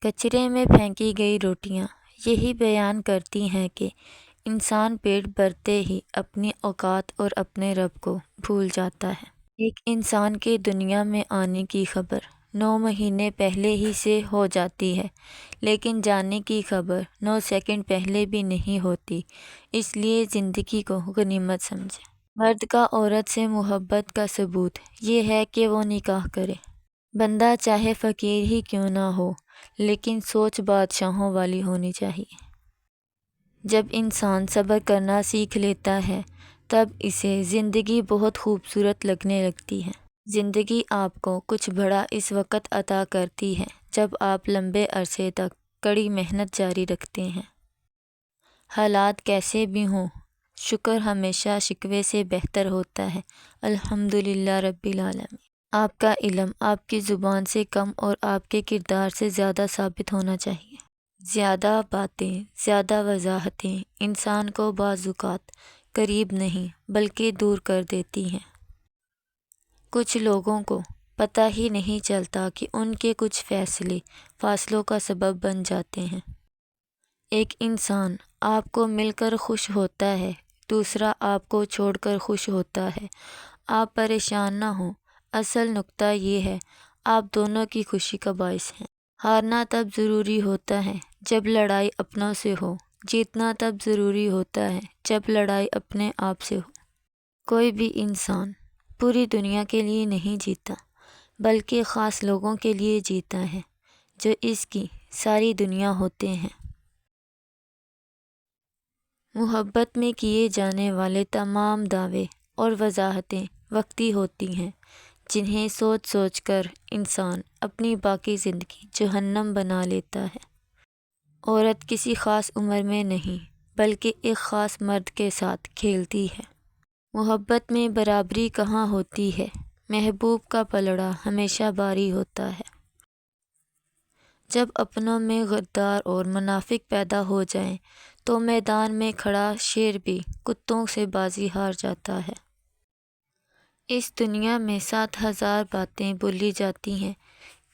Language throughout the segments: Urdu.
کچرے میں پھینکی گئی روٹیاں یہی بیان کرتی ہیں کہ انسان پیٹ بھرتے ہی اپنی اوقات اور اپنے رب کو بھول جاتا ہے۔ ایک انسان کے دنیا میں آنے کی خبر 9 مہینے پہلے ہی سے ہو جاتی ہے، لیکن جانے کی خبر 9 سیکنڈ پہلے بھی نہیں ہوتی، اس لیے زندگی کو غنیمت سمجھیں۔ مرد کا عورت سے محبت کا ثبوت یہ ہے کہ وہ نکاح کرے۔ بندہ چاہے فقیر ہی کیوں نہ ہو، لیکن سوچ بادشاہوں والی ہونی چاہیے۔ جب انسان صبر کرنا سیکھ لیتا ہے تب اسے زندگی بہت خوبصورت لگنے لگتی ہے۔ زندگی آپ کو کچھ بڑا اس وقت عطا کرتی ہے جب آپ لمبے عرصے تک کڑی محنت جاری رکھتے ہیں۔ حالات کیسے بھی ہوں، شکر ہمیشہ شکوے سے بہتر ہوتا ہے۔ الحمدللہ رب العالمین۔ آپ کا علم آپ کی زبان سے کم اور آپ کے کردار سے زیادہ ثابت ہونا چاہیے۔ زیادہ باتیں، زیادہ وضاحتیں انسان کو بعض اوقات قریب نہیں بلکہ دور کر دیتی ہیں۔ کچھ لوگوں کو پتہ ہی نہیں چلتا کہ ان کے کچھ فیصلے فاصلوں کا سبب بن جاتے ہیں۔ ایک انسان آپ کو مل کر خوش ہوتا ہے، دوسرا آپ کو چھوڑ کر خوش ہوتا ہے۔ آپ پریشان نہ ہوں، اصل نکتہ یہ ہے آپ دونوں کی خوشی کا باعث ہیں۔ ہارنا تب ضروری ہوتا ہے جب لڑائی اپنوں سے ہو، جیتنا تب ضروری ہوتا ہے جب لڑائی اپنے آپ سے ہو۔ کوئی بھی انسان پوری دنیا کے لیے نہیں جیتا بلکہ خاص لوگوں کے لیے جیتا ہے جو اس کی ساری دنیا ہوتے ہیں۔ محبت میں کیے جانے والے تمام دعوے اور وضاحتیں وقتی ہوتی ہیں جنہیں سوچ سوچ کر انسان اپنی باقی زندگی جہنم بنا لیتا ہے۔ عورت کسی خاص عمر میں نہیں بلکہ ایک خاص مرد کے ساتھ کھیلتی ہے۔ محبت میں برابری کہاں ہوتی ہے، محبوب کا پلڑا ہمیشہ باری ہوتا ہے۔ جب اپنوں میں غدار اور منافق پیدا ہو جائیں تو میدان میں کھڑا شیر بھی کتوں سے بازی ہار جاتا ہے۔ اس دنیا میں 7,000 باتیں بولی جاتی ہیں،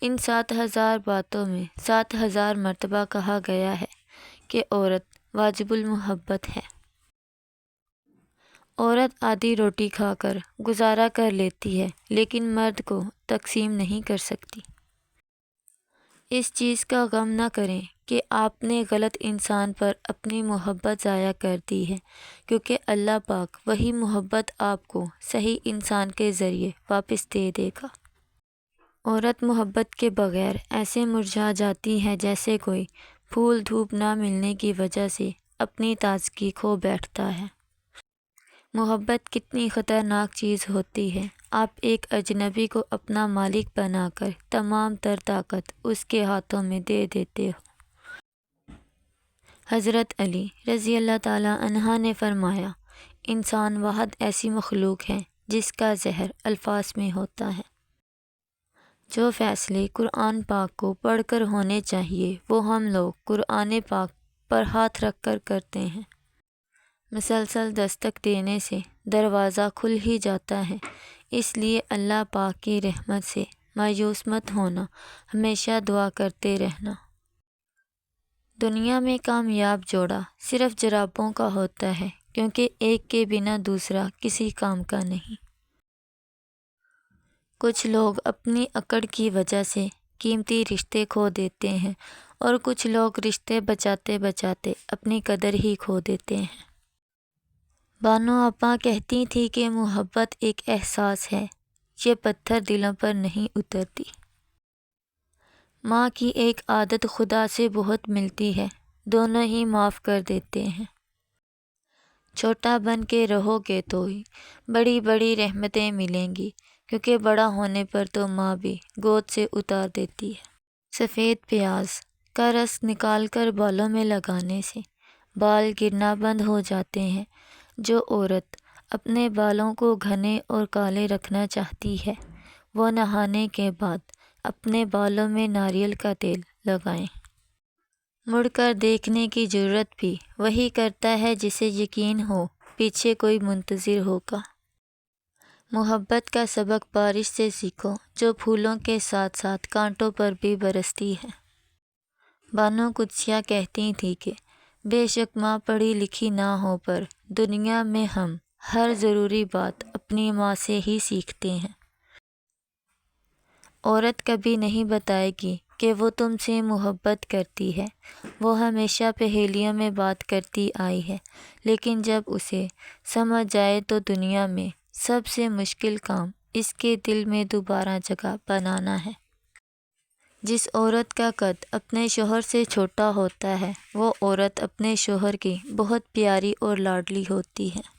ان 7,000 باتوں میں 7,000 مرتبہ کہا گیا ہے کہ عورت واجب المحبت ہے۔ عورت آدھی روٹی کھا کر گزارا کر لیتی ہے لیکن مرد کو تقسیم نہیں کر سکتی۔ اس چیز کا غم نہ کریں کہ آپ نے غلط انسان پر اپنی محبت ضائع کر دی ہے، کیونکہ اللہ پاک وہی محبت آپ کو صحیح انسان کے ذریعے واپس دے دے گا۔ عورت محبت کے بغیر ایسے مرجھا جاتی ہے جیسے کوئی پھول دھوپ نہ ملنے کی وجہ سے اپنی تازگی کھو بیٹھتا ہے۔ محبت کتنی خطرناک چیز ہوتی ہے۔ آپ ایک اجنبی کو اپنا مالک بنا کر تمام تر طاقت اس کے ہاتھوں میں دے دیتے ہو۔ حضرت علی رضی اللہ تعالیٰ عنہ نے فرمایا، انسان واحد ایسی مخلوق ہے جس کا زہر الفاظ میں ہوتا ہے۔ جو فیصلے قرآن پاک کو پڑھ کر ہونے چاہیے وہ ہم لوگ قرآن پاک پر ہاتھ رکھ کر کرتے ہیں۔ مسلسل دستک دینے سے دروازہ کھل ہی جاتا ہے، اس لیے اللہ پاک کی رحمت سے مایوس مت ہونا، ہمیشہ دعا کرتے رہنا۔ دنیا میں کامیاب جوڑا صرف جرابوں کا ہوتا ہے، کیونکہ ایک کے بنا دوسرا کسی کام کا نہیں۔ کچھ لوگ اپنی اکڑ کی وجہ سے قیمتی رشتے کھو دیتے ہیں اور کچھ لوگ رشتے بچاتے بچاتے اپنی قدر ہی کھو دیتے ہیں۔ بانو آپا کہتی تھی کہ محبت ایک احساس ہے، یہ پتھر دلوں پر نہیں اترتی۔ ماں کی ایک عادت خدا سے بہت ملتی ہے، دونوں ہی معاف کر دیتے ہیں۔ چھوٹا بن کے رہو گے تو ہی بڑی بڑی رحمتیں ملیں گی، کیونکہ بڑا ہونے پر تو ماں بھی گود سے اتار دیتی ہے۔ سفید پیاز کا رس نکال کر بالوں میں لگانے سے بال گرنا بند ہو جاتے ہیں۔ جو عورت اپنے بالوں کو گھنے اور کالے رکھنا چاہتی ہے وہ نہانے کے بعد اپنے بالوں میں ناریل کا تیل لگائیں۔ مڑ کر دیکھنے کی جرات بھی وہی کرتا ہے جسے یقین ہو پیچھے کوئی منتظر ہوگا۔ محبت کا سبق بارش سے سیکھو جو پھولوں کے ساتھ ساتھ کانٹوں پر بھی برستی ہے۔ بانو قدسیہ کہتی تھی کہ بے شک ماں پڑھی لکھی نہ ہو پر دنیا میں ہم ہر ضروری بات اپنی ماں سے ہی سیکھتے ہیں۔ عورت کبھی نہیں بتائے گی کہ وہ تم سے محبت کرتی ہے، وہ ہمیشہ پہیلیوں میں بات کرتی آئی ہے، لیکن جب اسے سمجھ جائے تو دنیا میں سب سے مشکل کام اس کے دل میں دوبارہ جگہ بنانا ہے۔ جس عورت کا قد اپنے شوہر سے چھوٹا ہوتا ہے وہ عورت اپنے شوہر کی بہت پیاری اور لاڈلی ہوتی ہے۔